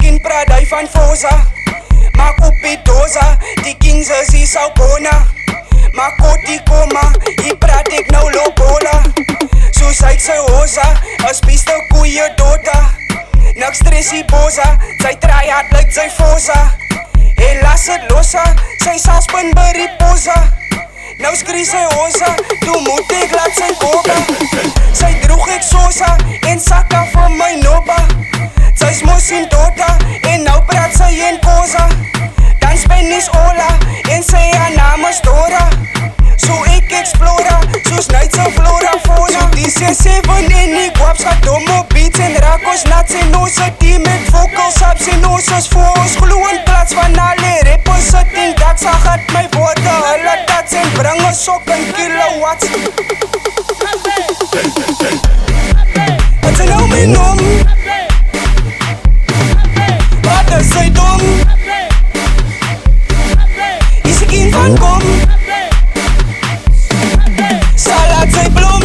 Miskien praat hy van Fosa, maak op die dosa, die kings is die Saubona. Maak kot die koma, hier praat ek nou lobola. Soos hy sy hosa, as piste koeie dota. Niks stressie boza, sy try hard lyk sy Fosa. Hey, las het losa, sy sal spin by die posa. Nou skree sy hosa, toe moet ek laat sy boga. Sy droeg ek sosa, en sakka vir my noba. Sy's mos in dota, en nou praat sy in koza. Dan Spanish ola, en sy haar naam is Dora. So ek explora, soos night sy flora fauna. So die C7 en die guaps gaat domme beats en rakos nats en ons het die met vocals ups en ons is voor ons glo in plaats van alle rappers sit en dat sy gaat my woorde hulle tats en bring een sok in kilowatts. Wat sy nou my noem? Wat is sy dom? Is ek een van kom? Salat sy blom,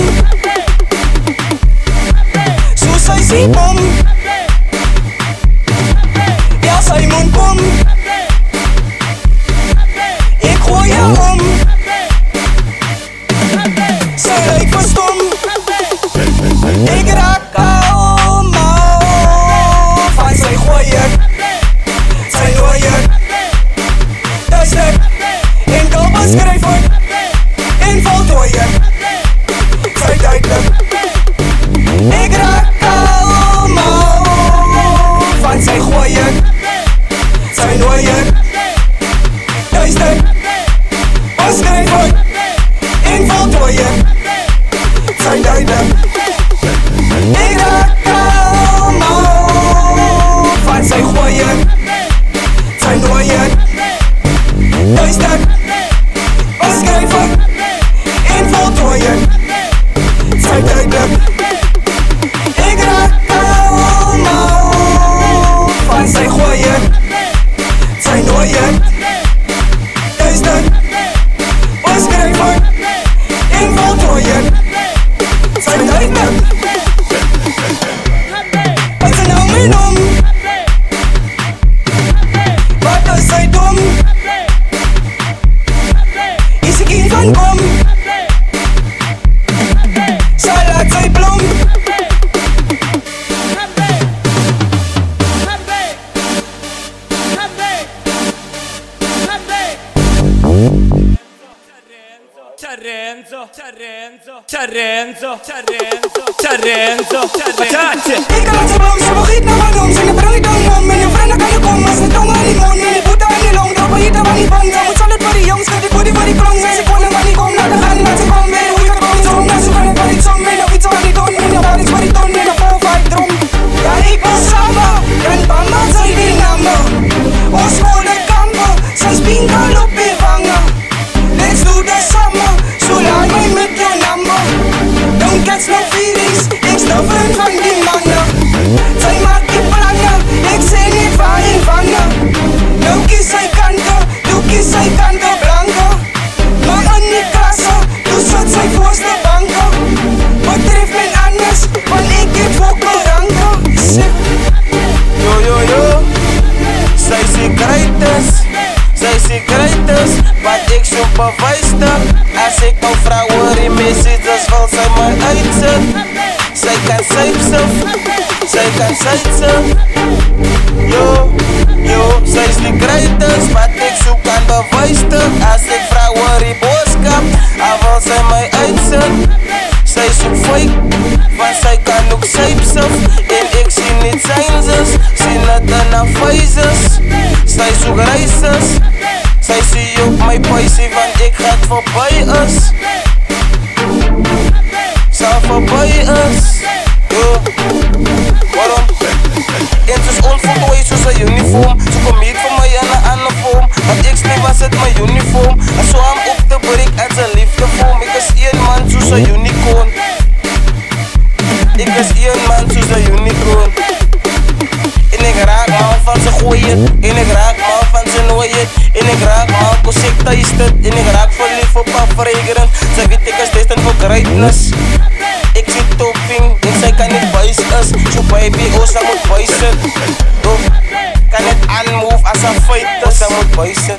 soos sy sê bom. Ja, sy mond kom, ek gooi haar om. Sy lyk verstom, ek raak haar om. Van sy gooi het, sy nooi het, dis dit, en dol beskryf het, en voltooi het. Sy duidelik, ek raak almal. Van sy gooi het, sy nooi het, dis dit, beskryf het, en voltooi het. Sy duidelik, ek raak almal. Van sy gooi het, sy nooi het, dis dit, beskryf het, en voltooi het. Sy duidelik, ek raak almal. Van sy gooi het, sy nooi het, dis dit, beskryf het, en voltooi het. Sy duidelik, wat sy nou my noem? Wat is sy dom? Is ek een van kom? Salat sy blom, Tarenzo, patate. Ik kan laten blom, ze vergiet naar mijn dom. Zijn de brand niet om, en je vrienden kan je komen. Als de tong aan die mond, en die voeten aan die long. Droppen hier van die bang, ze moet salad voor die jongens. Geef die booty voor die klong, en ze konen van die kom. Naar de gaan, laat ze komen, weer hoe je kan komen. Zo, naar ze kunnen van die zon, en op iets aan die don. En je wat is voor die ton, en een vol vijf drom. Ja, ik wil samen, en bamba zijn die namen. Ons schone kampen, zijn spinkel op je vangen. Let's do the summer, so laat mij met je number. Don't catch no feelings, ik snap het van die mannen. Zij maakt die plannen, ik zeg niet waar in vangen. Nou kies zij kanten, doe kies zij kanten blanken. Maar in die klasse, doe zat zij voorste banken. Betreft men anders, want ik heb voor ranken. Yo, zij secretes, wat ik supervise. Als ik nou vrouwen in messages wil zij mij uitzet. Zij kan zijpsef, yo, zij is die greatest, wat ik zoek aan bewijzen. Als ik vrouwen in boodschap, dan wil zij mij uitzet. Zij zoekt fake, want zij kan ook zijpsef. En ik zie niet zijn zus, zie het in haar faces. Zij zoekt reizes, zij zie ook mijn poëzie, want ik ga voorbij us. Zal voorbij us, yo. Waarom? En ze is onvoltooid zoals een uniform. Ze komt hier voor mij aan een andere vorm. Want ik sneeuw was het mijn uniform. En zo hem op te breek en zijn liefde vorm. Ik is één man zoals een unicorn. Ik is één man zoals een unicorn. En ik raak man van zijn gooien. En ik raak man van zijn nooien. En ik raak man als ik thuis zit. En ik raak verliefd op haar fragrant. Ze weet ik is destined voor greatness. Ik zie topping en zij kan niet buis is. Zoek baby, ons moet buisen. Kan het aanmove as een fight, ons moet buisen.